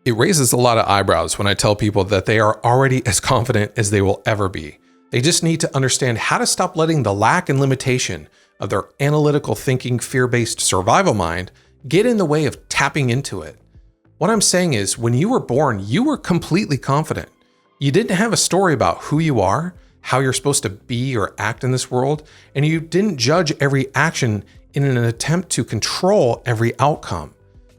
It raises a lot of eyebrows when I tell people that they are already as confident as they will ever be. They just need to understand how to stop letting the lack and limitation of their analytical thinking, fear-based survival mind get in the way of tapping into it. What I'm saying is, when you were born, you were completely confident. You didn't have a story about who you are, how you're supposed to be or act in this world, and you didn't judge every action in an attempt to control every outcome.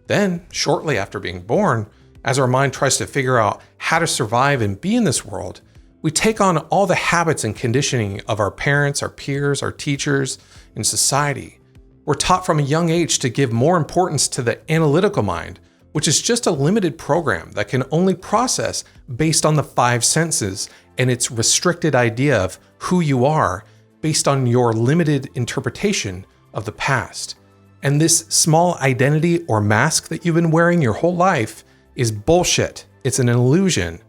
Then, shortly after being born, as our mind tries to figure out how to survive and be in this world, we take on all the habits and conditioning of our parents, our peers, our teachers, and society. We're taught from a young age to give more importance to the analytical mind, which is just a limited program that can only process based on the five senses and its restricted idea of who you are based on your limited interpretation of the past. And this small identity or mask that you've been wearing your whole life is bullshit. It's an illusion.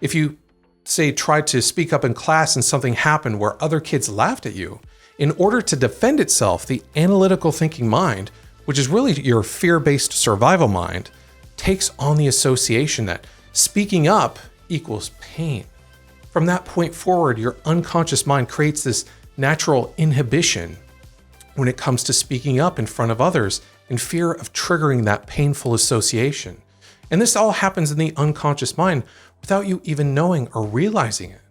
If you, say, tried to speak up in class and something happened where other kids laughed at you, in order to defend itself, the analytical thinking mind, which is really your fear-based survival mind, takes on the association that speaking up equals pain. From that point forward, your unconscious mind creates this natural inhibition when it comes to speaking up in front of others in fear of triggering that painful association. And this all happens in the unconscious mind without you even knowing or realizing it.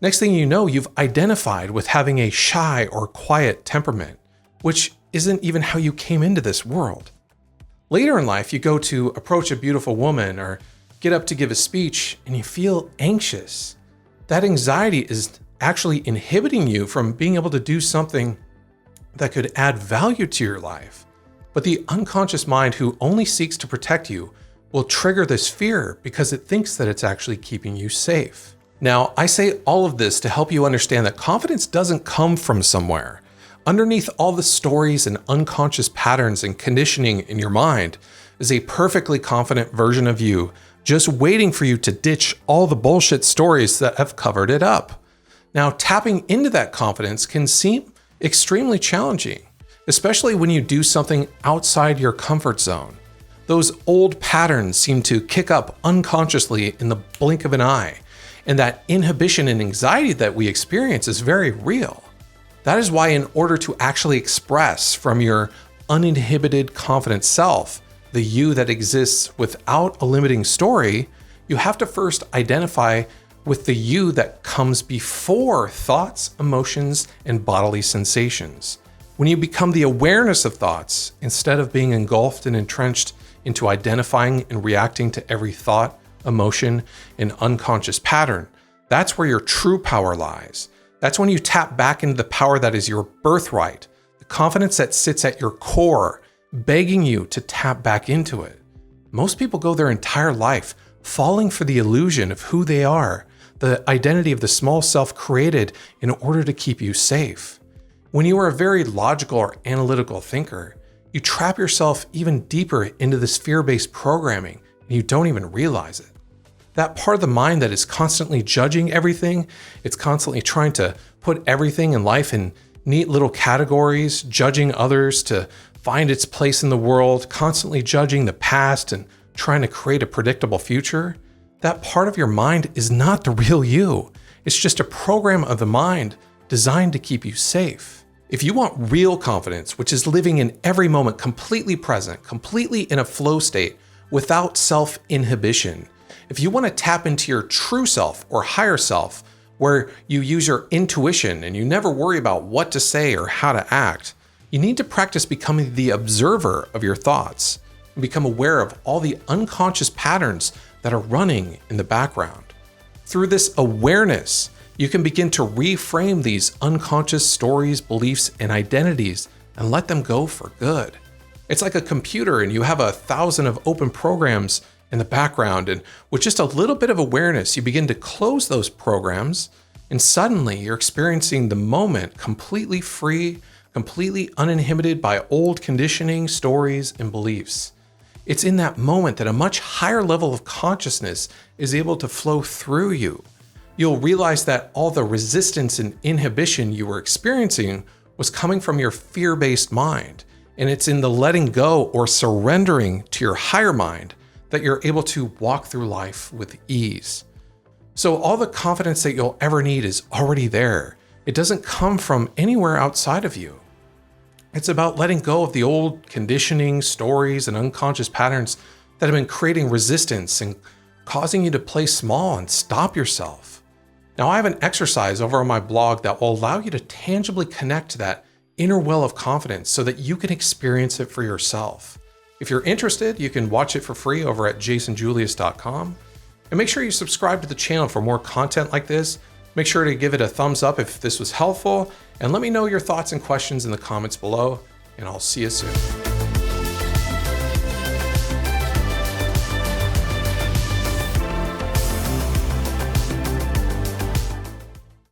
Next thing you know, you've identified with having a shy or quiet temperament, which isn't even how you came into this world. Later in life, you go to approach a beautiful woman or get up to give a speech and you feel anxious. That anxiety is actually inhibiting you from being able to do something that could add value to your life. But the unconscious mind, who only seeks to protect you, will trigger this fear because it thinks that it's actually keeping you safe. Now, I say all of this to help you understand that confidence doesn't come from somewhere. Underneath all the stories and unconscious patterns and conditioning in your mind is a perfectly confident version of you, just waiting for you to ditch all the bullshit stories that have covered it up. Now, tapping into that confidence can seem extremely challenging, especially when you do something outside your comfort zone. Those old patterns seem to kick up unconsciously in the blink of an eye, and that inhibition and anxiety that we experience is very real. That is why, in order to actually express from your uninhibited, confident self, the you that exists without a limiting story, you have to first identify with the you that comes before thoughts, emotions, and bodily sensations. When you become the awareness of thoughts, instead of being engulfed and entrenched into identifying and reacting to every thought, emotion, and unconscious pattern, that's where your true power lies. That's when you tap back into the power that is your birthright, the confidence that sits at your core, begging you to tap back into it. Most people go their entire life falling for the illusion of who they are, the identity of the small self created in order to keep you safe. When you are a very logical or analytical thinker, you trap yourself even deeper into this fear-based programming and you don't even realize it. That part of the mind that is constantly judging everything, it's constantly trying to put everything in life in neat little categories, judging others to find its place in the world, constantly judging the past and trying to create a predictable future. That part of your mind is not the real you. It's just a program of the mind designed to keep you safe. If you want real confidence, which is living in every moment completely present, completely in a flow state without self-inhibition, if you want to tap into your true self or higher self, where you use your intuition and you never worry about what to say or how to act, you need to practice becoming the observer of your thoughts and become aware of all the unconscious patterns that are running in the background. Through this awareness, you can begin to reframe these unconscious stories, beliefs, and identities and let them go for good. It's like a computer and you have 1,000 of open programs in the background, and with just a little bit of awareness, you begin to close those programs, and suddenly you're experiencing the moment completely free, completely uninhibited by old conditioning, stories, and beliefs. It's in that moment that a much higher level of consciousness is able to flow through you. You'll realize that all the resistance and inhibition you were experiencing was coming from your fear-based mind, and it's in the letting go or surrendering to your higher mind that you're able to walk through life with ease. So all the confidence that you'll ever need is already there. It doesn't come from anywhere outside of you. It's about letting go of the old conditioning, stories, and unconscious patterns that have been creating resistance and causing you to play small and stop yourself. Now, I have an exercise over on my blog that will allow you to tangibly connect to that inner well of confidence so that you can experience it for yourself. If you're interested, you can watch it for free over at jasonjulius.com. And make sure you subscribe to the channel for more content like this. Make sure to give it a thumbs up if this was helpful, and let me know your thoughts and questions in the comments below, and I'll see you soon.